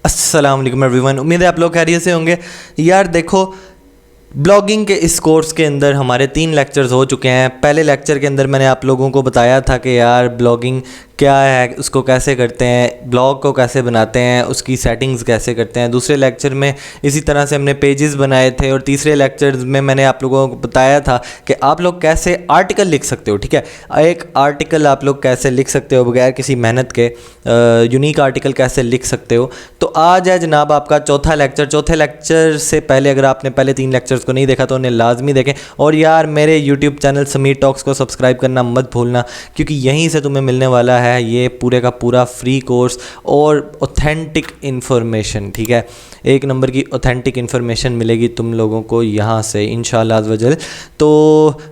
अस्सलाम वालेकुम एवरीवन। उम्मीद है आप लोग खैरियत से होंगे। यार देखो, ब्लॉगिंग के इस कोर्स के अंदर हमारे 3 लेक्चर्स हो चुके हैं। पहले लेक्चर के अंदर मैंने आप लोगों को बताया था कि यार ब्लॉगिंग क्या है, उसको कैसे करते हैं, ब्लॉग को कैसे बनाते हैं, उसकी सेटिंग्स कैसे करते हैं। दूसरे लेक्चर में इसी तरह से हमने पेजेस बनाए थे और तीसरे लेक्चर में मैंने आप लोगों को बताया था कि आप लोग कैसे आर्टिकल लिख सकते हो। ठीक है, एक आर्टिकल आप लोग कैसे लिख सकते हो बगैर किसी मेहनत के, यूनिक आर्टिकल कैसे लिख सकते हो। तो आज है जनाब आपका चौथा लेक्चर। चौथे लेक्चर से पहले अगर आपने पहले 3 लेक्चर्स को नहीं देखा तो उन्हें लाजमी देखें। और यार मेरे यूट्यूब चैनल समीर टॉक्स को सब्सक्राइब करना मत भूलना, क्योंकि यहीं से तुम्हें मिलने वाला है ये पूरे का पूरा फ्री कोर्स और ऑथेंटिक इन्फॉर्मेशन। ठीक है, 1 नंबर की ऑथेंटिक इन्फॉर्मेशन मिलेगी तुम लोगों को यहाँ से इंशाल्लाह अज़ वजल। तो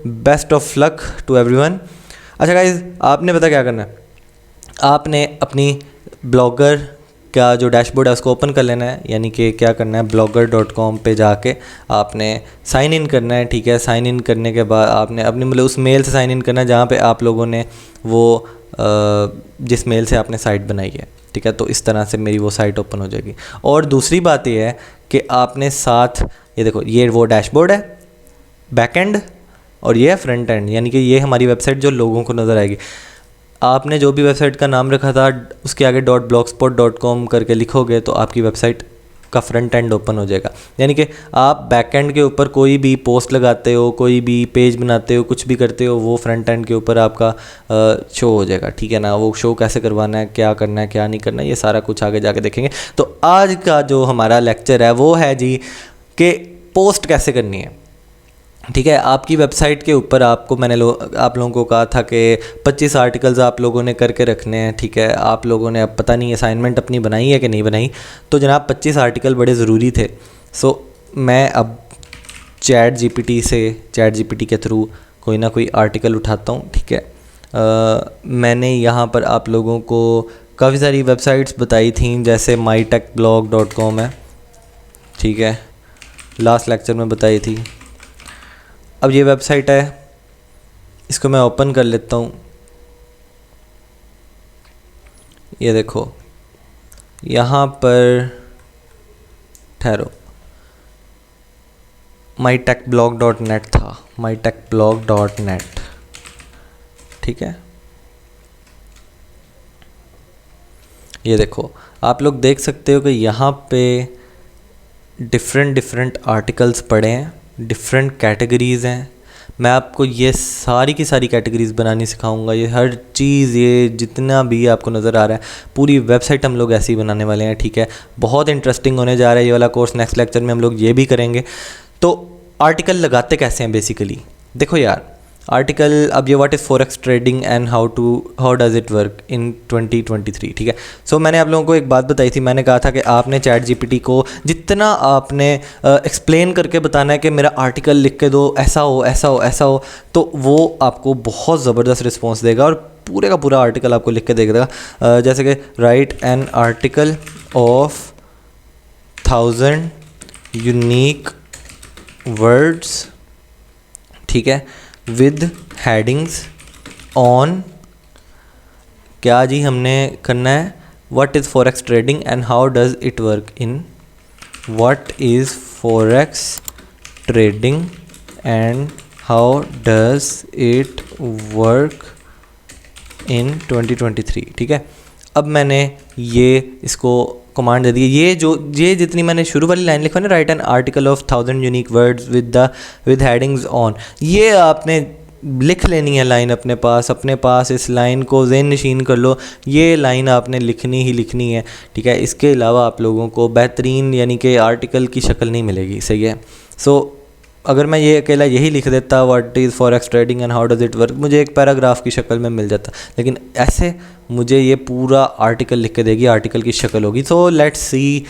best of luck to everyone. अच्छा गाइज़, आपने पता क्या करना है, आपने अपनी ब्लॉगर का जो डैशबोर्ड है उसको ओपन कर लेना है। यानी कि क्या करना है, blogger.com पे जाके आपने साइन इन करना है। ठीक है, साइन इन करने के बाद आपने अपनी मतलब उस मेल से साइन इन करना है जहाँ पे आप लोगों ने वो जिस मेल से आपने साइट बनाई है। ठीक है, तो इस तरह से मेरी वो साइट ओपन हो जाएगी। और दूसरी बात ये है कि आपने साथ ये देखो, ये वो डैशबोर्ड है बैक एंड और ये है फ्रंट एंड, यानी कि ये हमारी वेबसाइट जो लोगों को नज़र आएगी। आपने जो भी वेबसाइट का नाम रखा था उसके आगे .blogspot.com करके लिखोगे तो आपकी वेबसाइट का फ्रंट एंड ओपन हो जाएगा। यानी कि आप बैक एंड के ऊपर कोई भी पोस्ट लगाते हो, कोई भी पेज बनाते हो, कुछ भी करते हो, वो फ्रंट एंड के ऊपर आपका शो हो जाएगा। ठीक है ना, वो शो कैसे करवाना है, क्या करना है, क्या नहीं करना है, ये सारा कुछ आगे जाके देखेंगे। तो आज का जो हमारा लेक्चर है वो है जी कि पोस्ट कैसे करनी है। ठीक है, आपकी वेबसाइट के ऊपर आपको मैंने आप लोगों को कहा था कि 25 आर्टिकल्स आप लोगों ने करके रखने हैं। ठीक है, आप लोगों ने अब पता नहीं असाइनमेंट अपनी बनाई है कि नहीं बनाई, तो जनाब 25 आर्टिकल बड़े ज़रूरी थे। सो मैं अब चैट जीपीटी के थ्रू कोई ना कोई आर्टिकल उठाता हूँ। ठीक है, मैंने यहाँ पर आप लोगों को काफ़ी सारी वेबसाइट्स बताई थी, जैसे mytechblog.com है। ठीक है, लास्ट लेक्चर में बताई थी। अब ये वेबसाइट है, इसको मैं ओपन कर लेता हूँ। ये देखो, यहाँ पर ठहरो, mytechblog.net था, mytechblog.net। ठीक है, ये देखो, आप लोग देख सकते हो कि यहाँ पे डिफरेंट आर्टिकल्स पड़े हैं, डिफरेंट कैटेगरीज़ हैं। मैं आपको ये सारी की सारी कैटेगरीज़ बनानी सिखाऊंगा। ये हर चीज़, ये जितना भी आपको नज़र आ रहा है, पूरी वेबसाइट हम लोग ऐसे ही बनाने वाले हैं। ठीक है, बहुत इंटरेस्टिंग होने जा रहा है ये वाला कोर्स। नेक्स्ट लेक्चर में हम लोग ये भी करेंगे। तो आर्टिकल लगाते कैसे हैं बेसिकली, देखो यार, आर्टिकल, अब ये what is forex trading and how does it work in 2023। ठीक है, सो मैंने आप लोगों को एक बात बताई थी। मैंने कहा था कि आपने चैट जीपीटी को जितना आपने एक्सप्लेन करके बताना है कि मेरा आर्टिकल लिख के दो, ऐसा हो ऐसा हो ऐसा हो, तो वो आपको बहुत ज़बरदस्त रिस्पॉन्स देगा और पूरे का पूरा आर्टिकल आपको लिख के देगा। जैसे कि right an article of 1000 unique words, ठीक है, विद हेडिंग्स ऑन, क्या जी हमने करना है, what is forex trading and how does it work in, what is forex trading and how does it work in 2023। ठीक है, अब मैंने ये इसको कमांड दे दी। ये जितनी मैंने शुरू वाली लाइन लिखा ना, right an article of 1000 unique words with headings on, ये आपने लिख लेनी है लाइन अपने पास। इस लाइन को ज़हन नशीन कर लो, ये लाइन आपने लिखनी ही लिखनी है। ठीक है, इसके अलावा आप लोगों को बेहतरीन यानी कि आर्टिकल की शक्ल नहीं मिलेगी। सही है, सो अगर मैं ये अकेला यही लिख देता, what is forex trading and how does it work, मुझे एक पैराग्राफ की शक्ल में मिल जाता, लेकिन ऐसे मुझे ये पूरा आर्टिकल लिख के देगी, आर्टिकल की शक्ल होगी। सो लेट्स सी,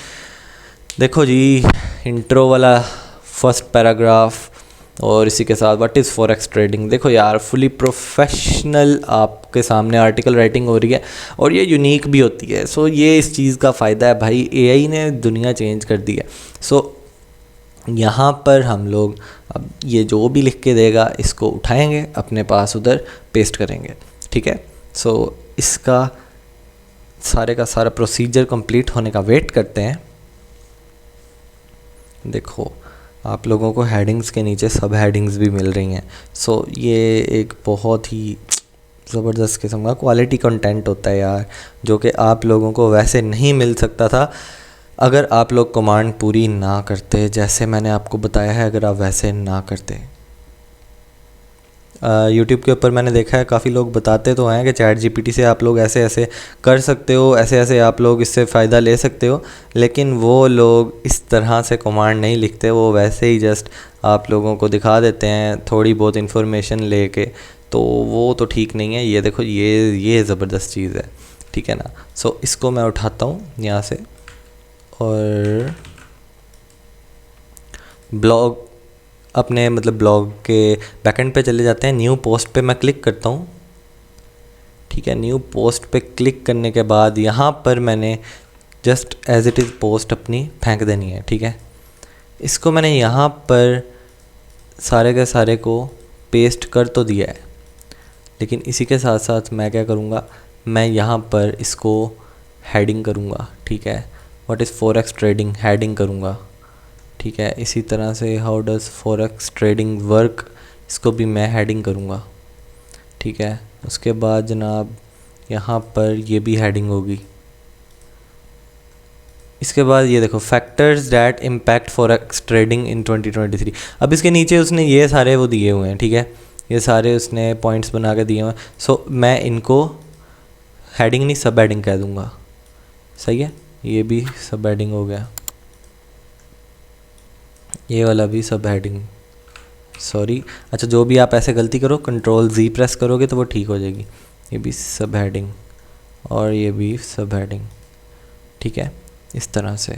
देखो जी, इंट्रो वाला फर्स्ट पैराग्राफ और इसी के साथ व्हाट इज़ फॉरेक्स ट्रेडिंग। देखो यार, फुली प्रोफेशनल आपके सामने आर्टिकल राइटिंग हो रही है और ये यूनिक भी होती है। सो ये इस चीज़ का फ़ायदा है भाई, एआई ने दुनिया चेंज कर दी है। सो यहाँ पर हम लोग अब ये जो भी लिख के देगा इसको उठाएंगे, अपने पास उधर पेस्ट करेंगे। ठीक है, सो इसका सारे का सारा प्रोसीजर कंप्लीट होने का वेट करते हैं। देखो आप लोगों को हेडिंग्स के नीचे सब हेडिंग्स भी मिल रही हैं। सो ये एक बहुत ही ज़बरदस्त किस्म का क्वालिटी कंटेंट होता है यार, जो कि आप लोगों को वैसे नहीं मिल सकता था अगर आप लोग कमांड पूरी ना करते, जैसे मैंने आपको बताया है, अगर आप वैसे ना करते। यूट्यूब के ऊपर मैंने देखा है काफ़ी लोग बताते तो हैं कि चैट जीपीटी से आप लोग ऐसे ऐसे कर सकते हो, ऐसे ऐसे आप लोग इससे फ़ायदा ले सकते हो, लेकिन वो लोग इस तरह से कमांड नहीं लिखते, वो वैसे ही जस्ट आप लोगों को दिखा देते हैं थोड़ी बहुत इन्फॉर्मेशन लेके, तो वो तो ठीक नहीं है। ये देखो ये ज़बरदस्त चीज़ है, ठीक है ना। सो इसको मैं उठाता हूँ यहाँ से और ब्लॉग अपने मतलब ब्लॉग के बैकएंड पे चले जाते हैं। न्यू पोस्ट पे मैं क्लिक करता हूँ, ठीक है। न्यू पोस्ट पे क्लिक करने के बाद यहाँ पर मैंने just as it is post अपनी फेंक देनी है, ठीक है। इसको मैंने यहाँ पर सारे के सारे को पेस्ट कर तो दिया है, लेकिन इसी के साथ साथ मैं क्या करूँगा, मैं यहाँ पर इसको हेडिंग करूँगा, ठीक है। What is forex trading, heading करूँगा, ठीक है। इसी तरह से how does forex trading work, इसको भी मैं हेडिंग करूँगा, ठीक है। उसके बाद जनाब यहाँ पर ये भी हेडिंग होगी। इसके बाद ये देखो factors that impact forex trading in 2023। अब इसके नीचे उसने ये सारे वो दिए हुए हैं, ठीक है। ये सारे उसने पॉइंट्स बना के दिए हुए हैं। सो मैं इनको हेडिंग नहीं सब हेडिंग कह दूँगा, सही है। ये भी सब हेडिंग हो गया, ये वाला भी सब हेडिंग, सॉरी। अच्छा जो भी आप ऐसे गलती करो Ctrl+Z प्रेस करोगे तो वो ठीक हो जाएगी। ये भी सब हेडिंग और ये भी सब हेडिंग, ठीक है, इस तरह से।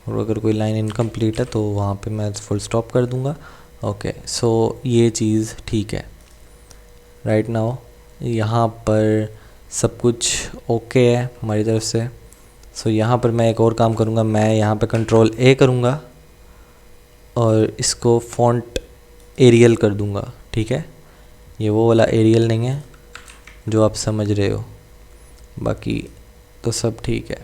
और अगर कोई लाइन इनकम्प्लीट है तो वहाँ पे मैं फुल स्टॉप कर दूँगा। ओके, सो ये चीज़ ठीक है। राइट नाउ यहाँ पर सब कुछ ओके है हमारी तरफ से। सो यहाँ पर मैं एक और काम करूँगा, मैं यहाँ पे Ctrl+A करूँगा और इसको फ़ॉन्ट एरियल कर दूँगा, ठीक है। ये वो वाला एरियल नहीं है जो आप समझ रहे हो, बाकी तो सब ठीक है,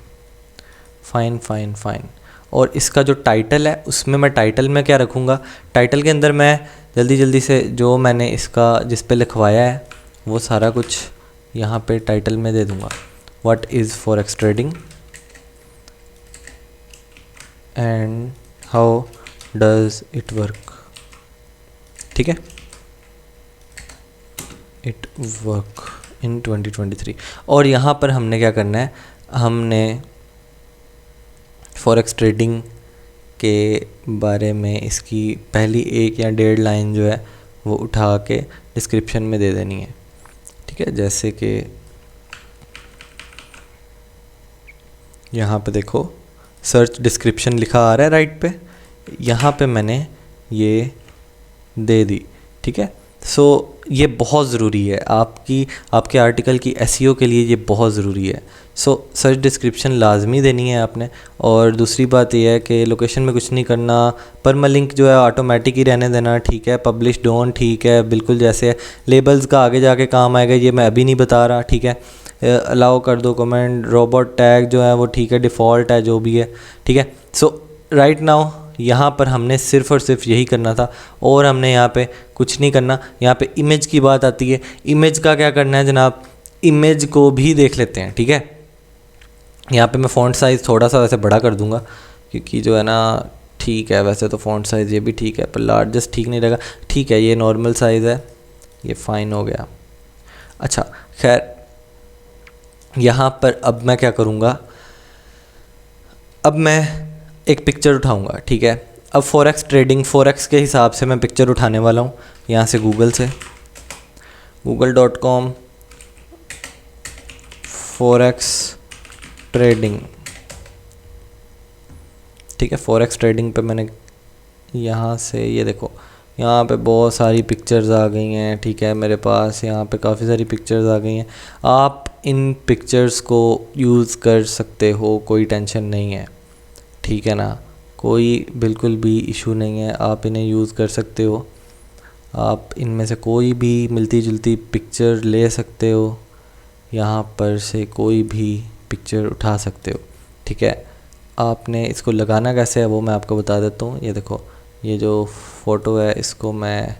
फ़ाइन फ़ाइन फ़ाइन। और इसका जो टाइटल है उसमें मैं टाइटल में क्या रखूँगा, टाइटल के अंदर मैं जल्दी जल्दी से जो मैंने इसका जिस पे लिखवाया है वो सारा कुछ यहाँ पे टाइटल में दे दूँगा। What is forex trading and how does it work, ठीक है। It work in 2023। और यहाँ पर हमने क्या करना है, हमने फॉरेक्स ट्रेडिंग के बारे में इसकी पहली 1 या 1.5 लाइन जो है वो उठा के डिस्क्रिप्शन में दे देनी है, ठीक है। जैसे कि यहाँ पे देखो सर्च डिस्क्रिप्शन लिखा आ रहा है राइट पे, यहाँ पे मैंने ये दे दी, ठीक है। सो ये बहुत ज़रूरी है आपके आर्टिकल की एसईओ के लिए, ये बहुत ज़रूरी है। सो सर्च डिस्क्रिप्शन लाजमी देनी है आपने। और दूसरी बात यह है कि लोकेशन में कुछ नहीं करना, परमालिंक जो है ऑटोमेटिक ही रहने देना, ठीक है। पब्लिश डोंट, ठीक है, बिल्कुल जैसे है। लेबल्स का आगे जाके काम आएगा, ये मैं अभी नहीं बता रहा, ठीक है। अलाउ कर दो कमेंट, रोबोट टैग जो है वो ठीक है, डिफ़ॉल्ट है जो भी है, ठीक है। सो राइट नाउ यहाँ पर हमने सिर्फ़ और सिर्फ यही करना था और हमने यहाँ पे कुछ नहीं करना। यहाँ पे इमेज की बात आती है, इमेज का क्या करना है जनाब, इमेज को भी देख लेते हैं, ठीक है। यहाँ पे मैं फ़ॉन्ट साइज़ थोड़ा सा वैसे बड़ा कर दूँगा क्योंकि जो है ना, ठीक है वैसे तो फ़ॉन्ट साइज़ ये भी ठीक है, पर लार्जेस्ट ठीक नहीं रहेगा, ठीक है। ये नॉर्मल साइज़ है, ये फ़ाइन हो गया। अच्छा खैर, यहाँ पर अब मैं क्या करूँगा, अब मैं एक पिक्चर उठाऊंगा, ठीक है। अब फॉरेक्स ट्रेडिंग, फॉरेक्स के हिसाब से मैं पिक्चर उठाने वाला हूँ यहाँ से गूगल से, google.com फॉरेक्स ट्रेडिंग, ठीक है। फॉरेक्स ट्रेडिंग पे मैंने यहाँ से ये देखो, यहाँ पे बहुत सारी पिक्चर्स आ गई हैं, ठीक है। मेरे पास यहाँ पे काफ़ी सारी पिक्चर्स आ गई हैं। आप इन पिक्चर्स को यूज़ कर सकते हो, कोई टेंशन नहीं है, ठीक है ना, कोई बिल्कुल भी इशू नहीं है, आप इन्हें यूज़ कर सकते हो। आप इनमें से कोई भी मिलती जुलती पिक्चर ले सकते हो, यहाँ पर से कोई भी पिक्चर उठा सकते हो। ठीक है, आपने इसको लगाना कैसे है वो मैं आपको बता देता हूँ। ये देखो, ये जो फ़ोटो है इसको मैं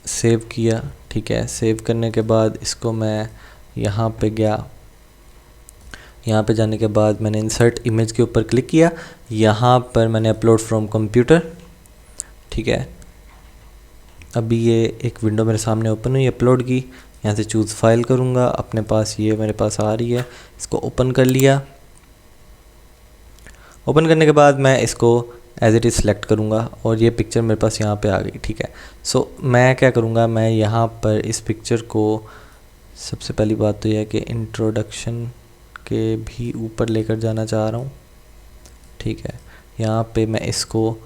सेव किया। ठीक है, सेव करने के बाद इसको मैं यहाँ पे गया। यहाँ पे जाने के बाद मैंने इंसर्ट इमेज के ऊपर क्लिक किया। यहाँ पर मैंने अपलोड फ्रॉम कंप्यूटर। ठीक है, अभी ये एक विंडो मेरे सामने ओपन हुई, अपलोड की। यहाँ से चूज़ फाइल करूँगा, अपने पास ये मेरे पास आ रही है, इसको ओपन कर लिया। ओपन करने के बाद मैं इसको एज इट इज़ सेलेक्ट करूँगा और ये पिक्चर मेरे पास यहाँ पे आ गई। ठीक है, सो मैं क्या करूँगा, मैं यहाँ पर इस पिक्चर को, सबसे पहली बात तो यह है कि इंट्रोडक्शन के भी ऊपर लेकर जाना चाह रहा हूँ। ठीक है, यहाँ पे मैं इसको,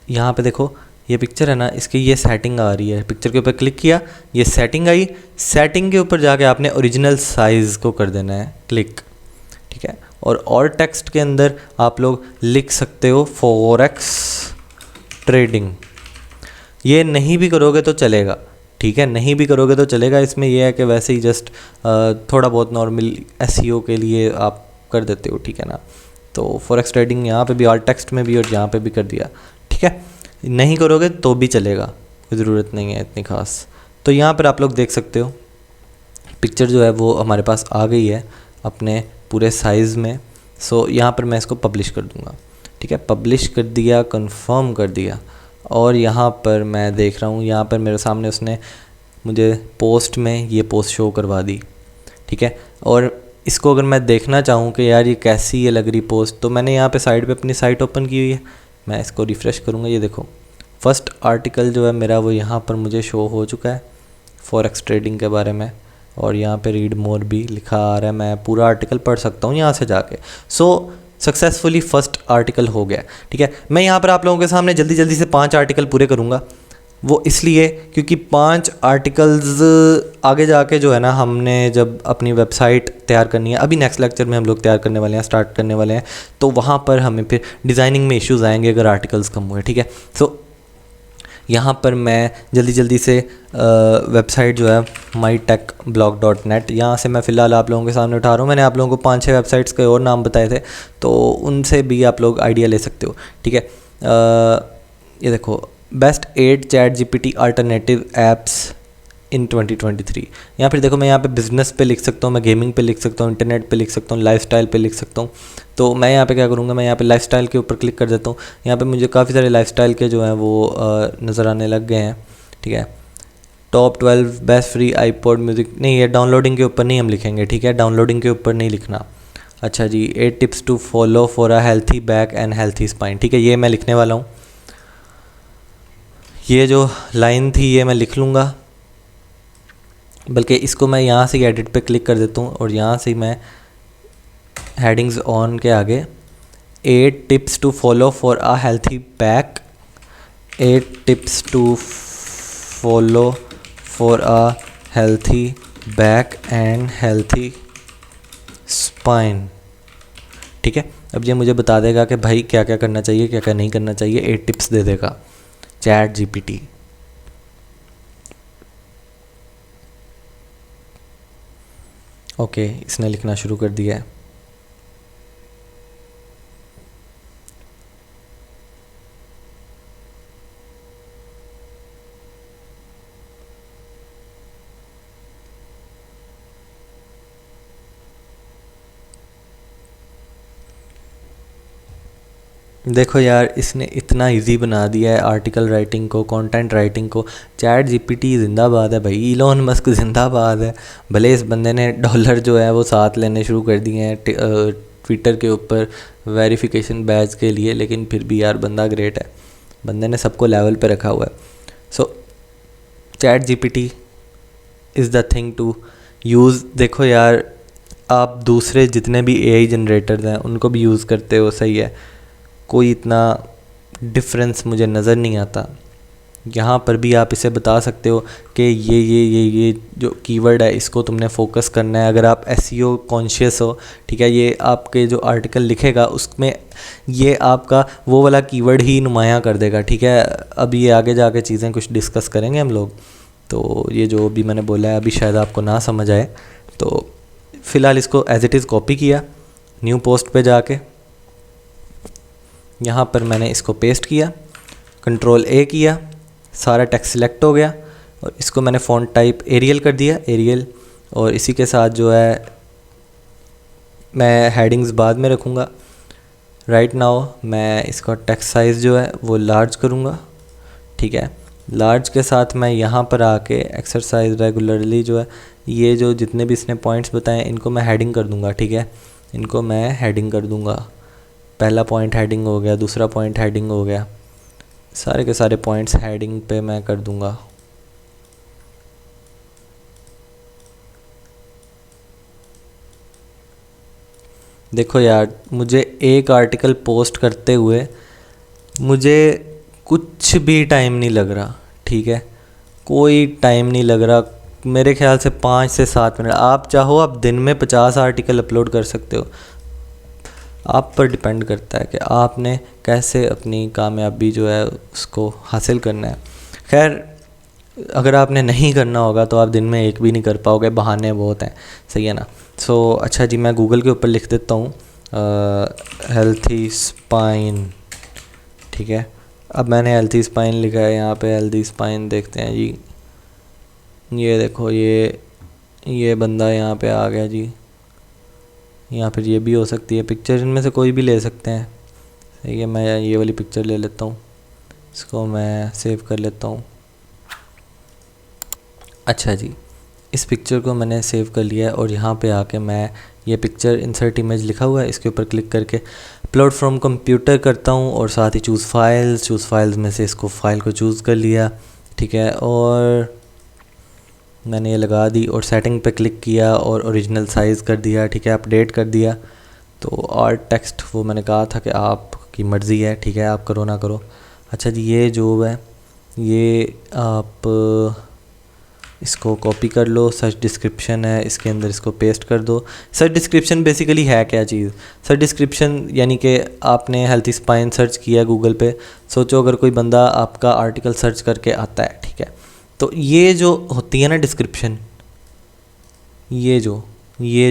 यहाँ पे देखो ये पिक्चर है ना, इसकी ये सेटिंग आ रही है। पिक्चर के ऊपर क्लिक किया, ये सेटिंग आई। सेटिंग के ऊपर जाके आपने ओरिजिनल साइज़ को कर देना है क्लिक। ठीक है, और टेक्स्ट के अंदर आप लोग लिख सकते हो फॉरेक्स ट्रेडिंग। ये नहीं भी करोगे तो चलेगा। ठीक है, नहीं भी करोगे तो चलेगा। इसमें यह है कि वैसे ही जस्ट थोड़ा बहुत नॉर्मल एसईओ के लिए आप कर देते हो। ठीक है ना, तो फॉरेक्स ट्रेडिंग यहाँ पे भी ऑल टेक्स्ट में भी और यहाँ पे भी कर दिया। ठीक है, नहीं करोगे तो भी चलेगा, कोई ज़रूरत नहीं है इतनी ख़ास। तो यहाँ पर आप लोग देख सकते हो पिक्चर जो है वो हमारे पास आ गई है अपने पूरे साइज़ में। सो यहाँ पर मैं इसको पब्लिश कर दूँगा। ठीक है, पब्लिश कर दिया, कंफर्म कर दिया। और यहाँ पर मैं देख रहा हूँ, यहाँ पर मेरे सामने उसने मुझे पोस्ट में ये पोस्ट शो करवा दी। ठीक है, और इसको अगर मैं देखना चाहूँ कि यार ये कैसी ये लग रही पोस्ट, तो मैंने यहाँ पे साइड पे अपनी साइट ओपन की हुई है। मैं इसको रिफ़्रेश करूँगा, ये देखो फर्स्ट आर्टिकल जो है मेरा वो यहाँ पर मुझे शो हो चुका है फॉरेक्स ट्रेडिंग के बारे में। और यहाँ पे रीड मोर भी लिखा आ रहा है, मैं पूरा आर्टिकल पढ़ सकता हूँ यहाँ से जाके। सो सक्सेसफुली फर्स्ट आर्टिकल हो गया। ठीक है, मैं यहाँ पर आप लोगों के सामने जल्दी जल्दी से 5 आर्टिकल पूरे करूँगा। वो इसलिए क्योंकि 5 आर्टिकल्स आगे जाके जो है ना, हमने जब अपनी वेबसाइट तैयार करनी है, अभी नेक्स्ट लेक्चर में हम लोग तैयार करने वाले हैं, स्टार्ट करने वाले हैं, तो वहाँ पर हमें फिर डिज़ाइनिंग में इश्यूज़ आएंगे अगर आर्टिकल्स कम हुए। ठीक है, सो यहाँ पर मैं जल्दी जल्दी से वेबसाइट जो है mytechblog.net, यहाँ से मैं फ़िलहाल आप लोगों के सामने उठा रहा हूँ। मैंने आप लोगों को 5-6 वेबसाइट्स के और नाम बताए थे, तो उनसे भी आप लोग आइडिया ले सकते हो। ठीक है, ये देखो best 8 chat GPT alternative apps in 2023। या फिर देखो मैं यहाँ पे बिज़नेस पे लिख सकता हूँ, मैं गेमिंग पे लिख सकता हूँ, इंटरनेट पे लिख सकता हूँ, लाइफस्टाइल पे लिख सकता हूँ। तो मैं यहाँ पे क्या करूँगा, मैं यहाँ पे लाइफस्टाइल के ऊपर क्लिक कर देता हूँ। यहाँ पे मुझे काफ़ी सारे लाइफस्टाइल के जो हैं वो नज़र आने लग गए हैं। ठीक है, top 12 best free iPod music, नहीं ये डाउनलोडिंग के ऊपर नहीं हम लिखेंगे। ठीक है, डाउनलोडिंग के ऊपर नहीं लिखना। अच्छा जी, 8 tips to follow for a healthy back and healthy spine. ठीक है, ये मैं लिखने वाला हूँ। ये जो लाइन थी ये मैं लिख लूँगा, बल्कि इसको मैं यहाँ से एडिट पे क्लिक कर देता हूँ और यहाँ से मैं हेडिंग्स ऑन के आगे 8 tips to follow for a healthy back, 8 tips to follow for a healthy back and healthy spine. ठीक है, अब ये मुझे बता देगा कि भाई क्या क्या करना चाहिए, क्या क्या नहीं करना चाहिए। 8 टिप्स दे देगा चैट जीपीटी। ओके, इसने लिखना शुरू कर दिया है। देखो यार, इसने इतना इजी बना दिया है आर्टिकल राइटिंग को, कंटेंट राइटिंग को। चैट जीपीटी जिंदाबाद है भाई, इलॉन मस्क जिंदाबाद है। भले इस बंदे ने डॉलर जो है वो साथ लेने शुरू कर दिए हैं ट्विटर के ऊपर वेरिफिकेशन बैच के लिए, लेकिन फिर भी यार बंदा ग्रेट है, बंदे ने सबको लेवल पे रखा हुआ है। So chat GPT is the thing to use. देखो यार, आप दूसरे जितने भी एआई जनरेटर्स हैं उनको भी यूज़ करते हो, सही है, कोई इतना डिफरेंस मुझे नज़र नहीं आता। यहाँ पर भी आप इसे बता सकते हो कि ये जो कीवर्ड है इसको तुमने फोकस करना है। अगर आप एसईओ कॉन्शियस हो, ठीक है, ये आपके जो आर्टिकल लिखेगा उसमें ये आपका वो वाला कीवर्ड ही नुमायाँ कर देगा। ठीक है, अभी ये आगे जाके चीज़ें कुछ डिस्कस करेंगे हम लोग, तो ये जो भी मैंने बोला है अभी शायद आपको ना समझ आए, तो फ़िलहाल इसको एज इट इज़ कॉपी किया, न्यू पोस्ट पे जाके यहाँ पर मैंने इसको पेस्ट किया, कंट्रोल ए किया, सारा टेक्स्ट सिलेक्ट हो गया और इसको मैंने फ़ॉन्ट टाइप एरियल कर दिया, एरियल। और इसी के साथ जो है मैं हेडिंग्स बाद में रखूँगा। राइट नाउ मैं इसका टेक्स्ट साइज़ जो है वो लार्ज करूँगा, ठीक है। लार्ज के साथ मैं यहाँ पर आके एक्सरसाइज रेगुलरली जो है ये जो जितने भी इसने पॉइंट्स बताए इनको मैं हेडिंग कर दूँगा, ठीक है। इनको मैं हेडिंग कर दूँगा, पहला पॉइंट हेडिंग हो गया, दूसरा पॉइंट हेडिंग हो गया, सारे के सारे पॉइंट्स हेडिंग पे मैं कर दूँगा। देखो यार, मुझे एक आर्टिकल पोस्ट करते हुए मुझे कुछ भी टाइम नहीं लग रहा, ठीक है, कोई टाइम नहीं लग रहा। मेरे ख्याल से 5 से 7 मिनट। आप चाहो आप दिन में 50 आर्टिकल अपलोड कर सकते हो, आप पर डिपेंड करता है कि आपने कैसे अपनी कामयाबी जो है उसको हासिल करना है। खैर, अगर आपने नहीं करना होगा तो आप दिन में एक भी नहीं कर पाओगे, बहाने बहुत हैं, सही है ना। सो अच्छा जी, मैं गूगल के ऊपर लिख देता हूँ हेल्थी स्पाइन, ठीक है। अब मैंने हेल्थी स्पाइन लिखा है, यहाँ पे हेल्थी स्पाइन देखते हैं जी। ये देखो, ये बंदा यहाँ पे आ गया जी। यहाँ फिर ये भी हो सकती है पिक्चर, इनमें से कोई भी ले सकते हैं, सही है। मैं ये वाली पिक्चर ले लेता हूँ, इसको मैं सेव कर लेता हूँ। अच्छा जी, इस पिक्चर को मैंने सेव कर लिया है और यहाँ पे आके मैं ये पिक्चर इंसर्ट इमेज लिखा हुआ है, इसके ऊपर क्लिक करके अपलोड फ्रॉम कंप्यूटर करता हूँ और साथ ही चूज़ फाइल्स में से इसको फाइल को चूज़ कर लिया, ठीक है। और मैंने ये लगा दी और सेटिंग पे क्लिक किया और ओरिजिनल साइज़ कर दिया, ठीक है, अपडेट कर दिया। तो आर्ट टेक्स्ट वो मैंने कहा था कि आपकी मर्ज़ी है, ठीक है, आप करो ना करो। अच्छा जी, ये जो है ये आप इसको कॉपी कर लो, सर्च डिस्क्रिप्शन है इसके अंदर, इसको पेस्ट कर दो। सर्च डिस्क्रिप्शन बेसिकली है क्या चीज़? सर्च डिस्क्रिप्शन यानी कि आपने हेल्थी स्पाइन सर्च किया गूगल पे, सोचो अगर कोई बंदा आपका आर्टिकल सर्च करके आता है, ठीक है, तो ये जो होती है ना डिस्क्रिप्शन, ये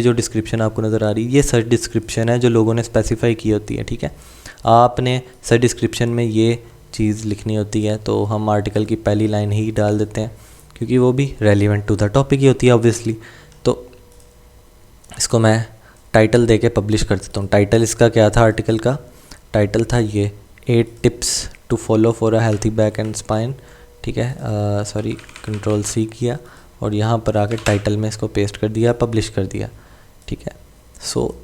जो डिस्क्रिप्शन आपको नज़र आ रही है, ये सर्च डिस्क्रिप्शन है जो लोगों ने स्पेसिफाई की होती है, ठीक है। आपने सर्च डिस्क्रिप्शन में ये चीज़ लिखनी होती है, तो हम आर्टिकल की पहली लाइन ही डाल देते हैं क्योंकि वो भी रेलिवेंट टू द टॉपिक ही होती है ऑब्वियसली। तो इसको मैं टाइटल दे के पब्लिश कर देता हूँ। टाइटल इसका क्या था? आर्टिकल का टाइटल था ये 8 tips to follow for a healthy back and spine, ठीक है। सॉरी, कंट्रोल C किया और यहाँ पर आके टाइटल में इसको पेस्ट कर दिया, पब्लिश कर दिया, ठीक है। सो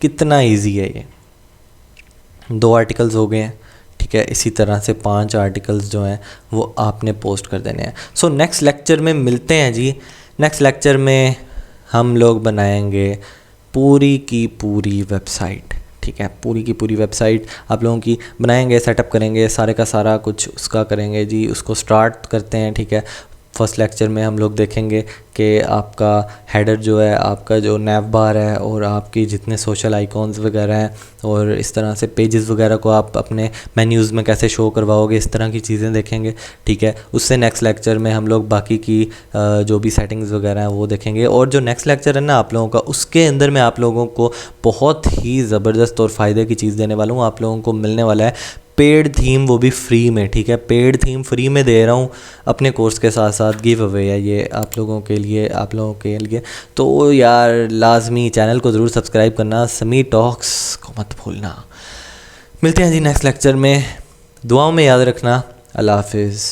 कितना इजी है ये। 2 आर्टिकल्स हो गए हैं, ठीक है। इसी तरह से 5 आर्टिकल्स जो हैं वो आपने पोस्ट कर देने हैं। सो नेक्स्ट लेक्चर में मिलते हैं जी। नेक्स्ट लेक्चर में हम लोग बनाएंगे पूरी की पूरी वेबसाइट, ठीक है, पूरी की पूरी वेबसाइट आप लोगों की बनाएंगे, सेटअप करेंगे, सारे का सारा कुछ उसका करेंगे जी। उसको स्टार्ट करते हैं, ठीक है। फर्स्ट लेक्चर में हम लोग देखेंगे कि आपका हेडर जो है, आपका जो नैव बार है और आपकी जितने सोशल आइकॉन्स वगैरह हैं और इस तरह से पेजेस वगैरह को आप अपने मेन्यूज़ में कैसे शो करवाओगे, इस तरह की चीज़ें देखेंगे, ठीक है। उससे नेक्स्ट लेक्चर में हम लोग बाकी की जो भी सेटिंग्स वगैरह हैं वो देखेंगे। और जो नेक्स्ट लेक्चर है ना आप लोगों का, उसके अंदर मैं आप लोगों को बहुत ही ज़बरदस्त और फ़ायदे की चीज़ देने वाला हूँ। आप लोगों को मिलने वाला है पेड थीम, वो भी फ्री में, ठीक है। पेड थीम फ्री में दे रहा हूँ अपने कोर्स के साथ साथ, गिव अवे है ये आप लोगों के लिए। तो यार लाजमी चैनल को ज़रूर सब्सक्राइब करना, समी टॉक्स को मत भूलना। मिलते हैं जी नेक्स्ट लेक्चर में, दुआओं में याद रखना। अल्लाह हाफिज़।